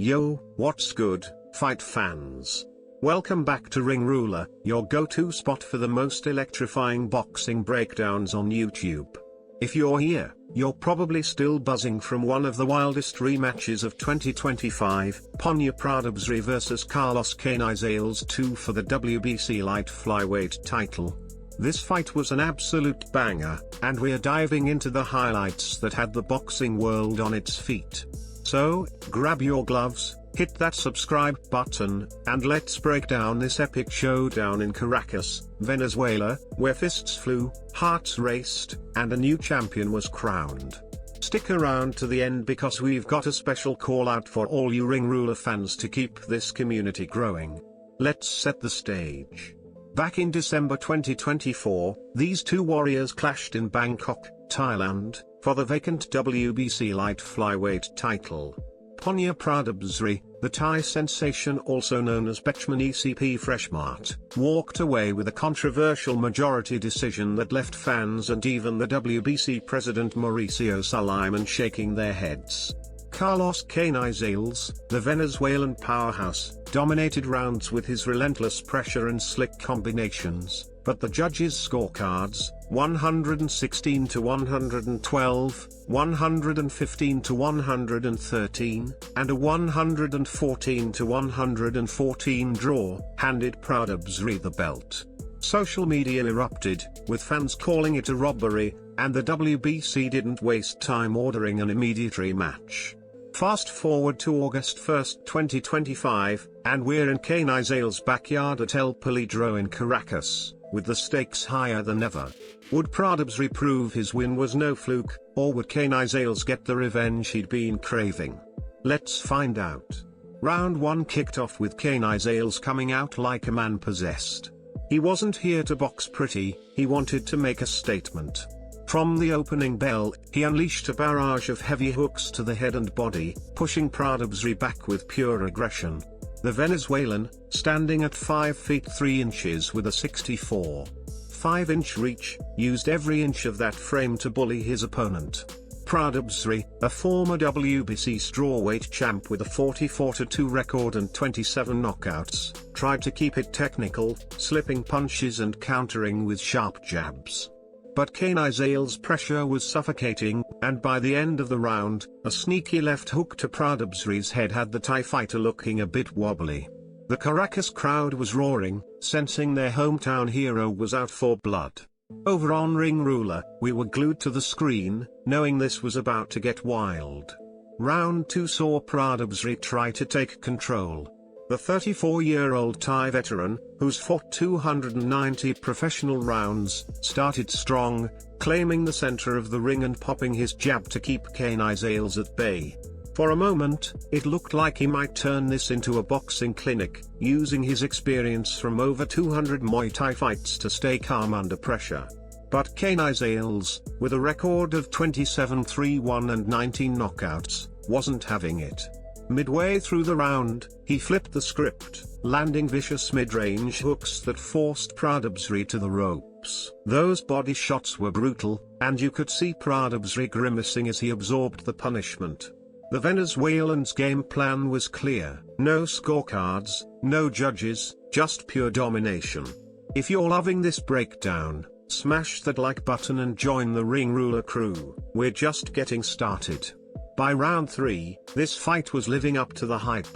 Yo, what's good, fight fans? Welcome back to Ring Ruler, your go-to spot for the most electrifying boxing breakdowns on YouTube. If you're here, you're probably still buzzing from one of the wildest rematches of 2025, Panya Pradabsri vs Carlos Canizales 2 for the WBC light flyweight title. This fight was an absolute banger, and we're diving into the highlights that had the boxing world on its feet. So, grab your gloves, hit that subscribe button, and let's break down this epic showdown in Caracas, Venezuela, where fists flew, hearts raced, and a new champion was crowned. Stick around to the end because we've got a special call out for all you Ring Ruler fans to keep this community growing. Let's set the stage. Back in December 2024, these two warriors clashed in Bangkok, Thailand, for the vacant WBC light flyweight title. Panya Pradabsri, the Thai sensation also known as Bechman ECP Freshmart, walked away with a controversial majority decision that left fans and even the WBC president Mauricio Sulaiman shaking their heads. Carlos Canizales, the Venezuelan powerhouse, dominated rounds with his relentless pressure and slick combinations, but the judges' scorecards, 116 to 112, 115 to 113, and a 114 to 114 draw, handed Pradabsri the belt. Social media erupted, with fans calling it a robbery, and the WBC didn't waste time ordering an immediate rematch. Fast forward to August 1, 2025, and we're in Canizales' backyard at El Palidro in Caracas, with the stakes higher than ever. Would Pradabsri prove his win was no fluke, or would Canizales get the revenge he'd been craving? Let's find out. Round 1 kicked off with Canizales coming out like a man possessed. He wasn't here to box pretty, he wanted to make a statement. From the opening bell, he unleashed a barrage of heavy hooks to the head and body, pushing Pradabsri back with pure aggression. The Venezuelan, standing at 5 feet 3 inches with a 64.5-inch reach, used every inch of that frame to bully his opponent. Pradabsri, a former WBC strawweight champ with a 44-2 record and 27 knockouts, tried to keep it technical, slipping punches and countering with sharp jabs. But Canizales' pressure was suffocating, and by the end of the round, a sneaky left hook to Pradabsri's head had the Thai fighter looking a bit wobbly. The Caracas crowd was roaring, sensing their hometown hero was out for blood. Over on Ring Ruler, we were glued to the screen, knowing this was about to get wild. Round 2 saw Pradabsri try to take control. The 34-year-old Thai veteran, who's fought 290 professional rounds, started strong, claiming the center of the ring and popping his jab to keep Canizales at bay. For a moment, it looked like he might turn this into a boxing clinic, using his experience from over 200 Muay Thai fights to stay calm under pressure. But Canizales, with a record of 27-3-1 and 19 knockouts, wasn't having it. Midway through the round, he flipped the script, landing vicious mid-range hooks that forced Pradabsri to the ropes. Those body shots were brutal, and you could see Pradabsri grimacing as he absorbed the punishment. The Venezuelan's game plan was clear: no scorecards, no judges, just pure domination. If you're loving this breakdown, smash that like button and join the Ring Ruler crew. We're just getting started. By round 3, this fight was living up to the hype.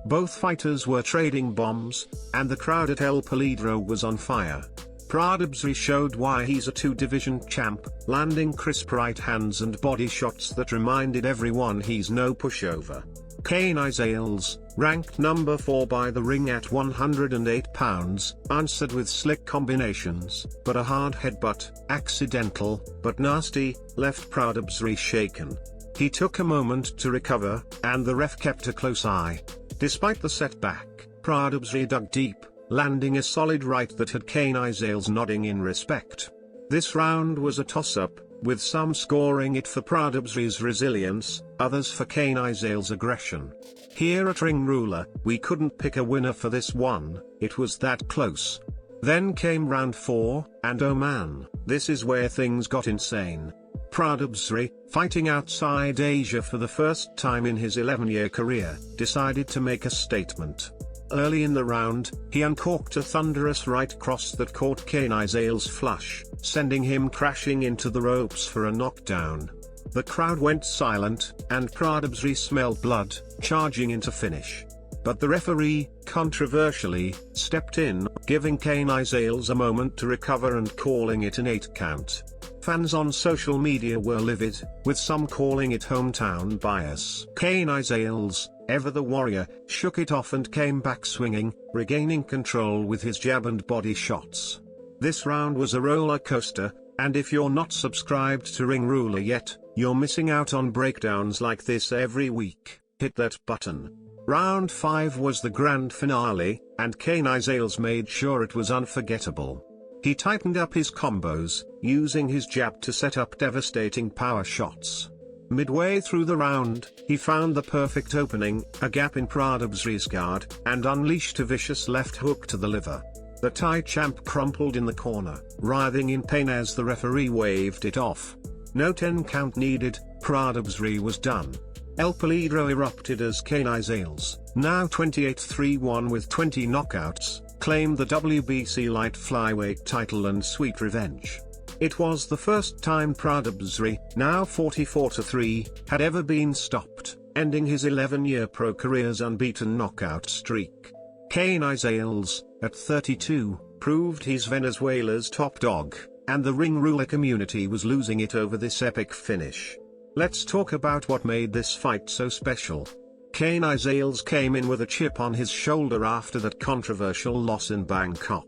Both fighters were trading bombs, and the crowd at El Palidro was on fire. Pradabsri showed why he's a two-division champ, landing crisp right hands and body shots that reminded everyone he's no pushover. Canizales, ranked number 4 by the ring at 108 pounds, answered with slick combinations, but a hard headbutt, accidental, but nasty, left Pradabsri shaken. He took a moment to recover, and the ref kept a close eye. Despite the setback, Pradabsri dug deep, landing a solid right that had Canizales nodding in respect. This round was a toss-up, with some scoring it for Pradabsri's resilience, others for Canizales' aggression. Here at Ring Ruler, we couldn't pick a winner for this one, it was that close. Then came round 4, and oh man, this is where things got insane. Pradabsri, fighting outside Asia for the first time in his 11-year career, decided to make a statement. Early in the round, he uncorked a thunderous right cross that caught Canizales flush, sending him crashing into the ropes for a knockdown. The crowd went silent, and Pradabsri smelled blood, charging into finish. But the referee, controversially, stepped in, giving Canizales a moment to recover and calling it an 8 count. Fans on social media were livid, with some calling it hometown bias. Canizales, ever the warrior, shook it off and came back swinging, regaining control with his jab and body shots. This round was a roller coaster, and if you're not subscribed to Ring Ruler yet, you're missing out on breakdowns like this every week. Hit that button. Round 5 was the grand finale, and Canizales made sure it was unforgettable. He tightened up his combos, using his jab to set up devastating power shots. Midway through the round, he found the perfect opening, a gap in Pradabsri's guard, and unleashed a vicious left hook to the liver. The Thai champ crumpled in the corner, writhing in pain as the referee waved it off. No 10 count needed, Pradabsri was done. El Peligro erupted as Canizales, now 28-3-1 with 20 knockouts, claimed the WBC light flyweight title and sweet revenge. It was the first time Pradabsri, now 44-3, had ever been stopped, ending his 11-year pro career's unbeaten knockout streak. Canizales, at 32, proved he's Venezuela's top dog, and the Ring Ruler community was losing it over this epic finish. Let's talk about what made this fight so special. Canizales came in with a chip on his shoulder after that controversial loss in Bangkok.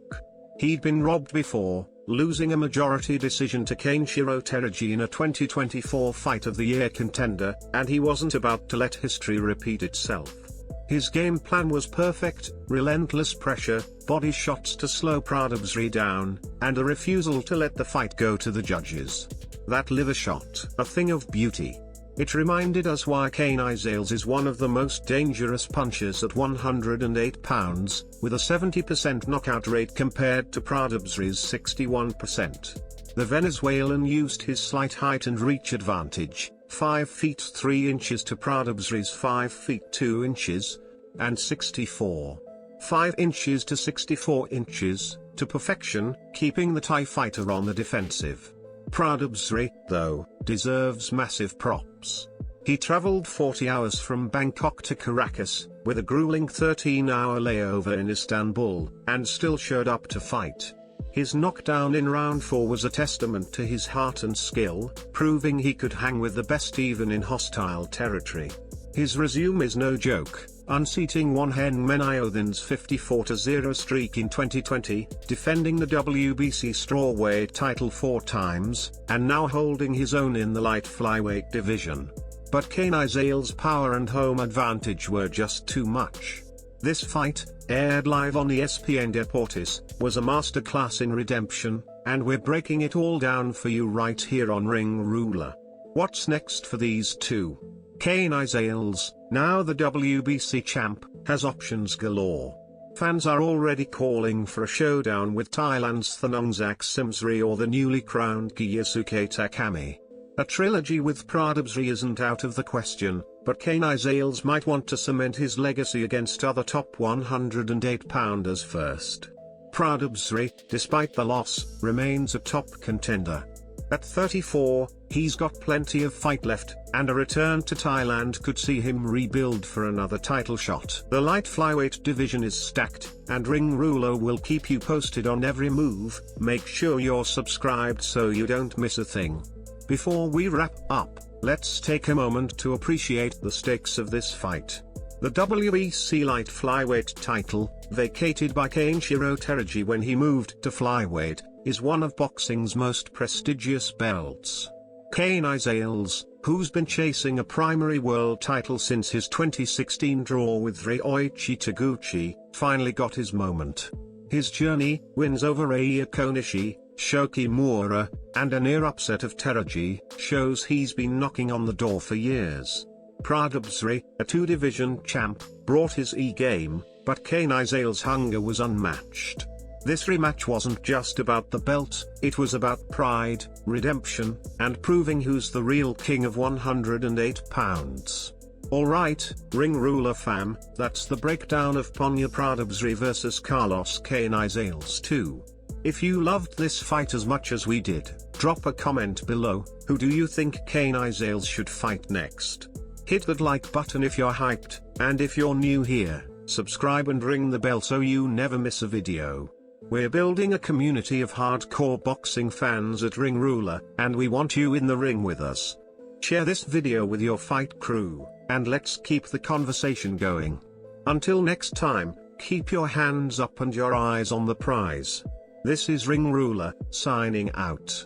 He'd been robbed before, losing a majority decision to Kenshiro Terigi in a 2024 Fight of the Year contender, and he wasn't about to let history repeat itself. His game plan was perfect: relentless pressure, body shots to slow Pradabsri down, and a refusal to let the fight go to the judges. That liver shot, a thing of beauty. It reminded us why Canizales is one of the most dangerous punchers at 108 pounds, with a 70% knockout rate compared to Pradabsri's 61%. The Venezuelan used his slight height and reach advantage, 5 feet 3 inches to Pradabsri's 5 feet 2 inches, and 5 inches to 64 inches, to perfection, keeping the Thai fighter on the defensive. Pradabsri, though, deserves massive props. He traveled 40 hours from Bangkok to Caracas, with a grueling 13-hour layover in Istanbul, and still showed up to fight. His knockdown in round 4 was a testament to his heart and skill, proving he could hang with the best even in hostile territory. His resume is no joke, unseating Wonhen Menayothin's 54-0 streak in 2020, defending the WBC strawweight title 4 times, and now holding his own in the light flyweight division. But Canizales' power and home advantage were just too much. This fight, aired live on ESPN Deportes, was a masterclass in redemption, and we're breaking it all down for you right here on Ring Ruler. What's next for these two? Canizales, now the WBC champ, has options galore. Fans are already calling for a showdown with Thailand's Thanongsak Simsri or the newly crowned Giyasuke Takami. A trilogy with Pradabsri isn't out of the question, but Canizales might want to cement his legacy against other top 108-pounders first. Pradabsri, despite the loss, remains a top contender. At 34, he's got plenty of fight left, and a return to Thailand could see him rebuild for another title shot. The light flyweight division is stacked, and Ring Ruler will keep you posted on every move. Make sure you're subscribed so you don't miss a thing. Before we wrap up, let's take a moment to appreciate the stakes of this fight. The WBC light flyweight title, vacated by Kenshiro Terigi when he moved to flyweight, is one of boxing's most prestigious belts. Canizales, who's been chasing a primary world title since his 2016 draw with Ryoichi Taguchi, finally got his moment. His journey, wins over Aya Konishi, Shoki Miura, and a near upset of Terigi, shows he's been knocking on the door for years. Pradabsri, a 2-division champ, brought his E-game, but Canizales' hunger was unmatched. This rematch wasn't just about the belt, it was about pride, redemption, and proving who's the real king of 108 pounds. Alright, Ring Ruler fam, that's the breakdown of Panya Pradabsri vs Carlos Canizales 2. If you loved this fight as much as we did, drop a comment below. Who do you think Canizales should fight next? Hit that like button if you're hyped, and if you're new here, subscribe and ring the bell so you never miss a video. We're building a community of hardcore boxing fans at Ring Ruler, and we want you in the ring with us. Share this video with your fight crew, and let's keep the conversation going. Until next time, keep your hands up and your eyes on the prize. This is Ring Ruler, signing out.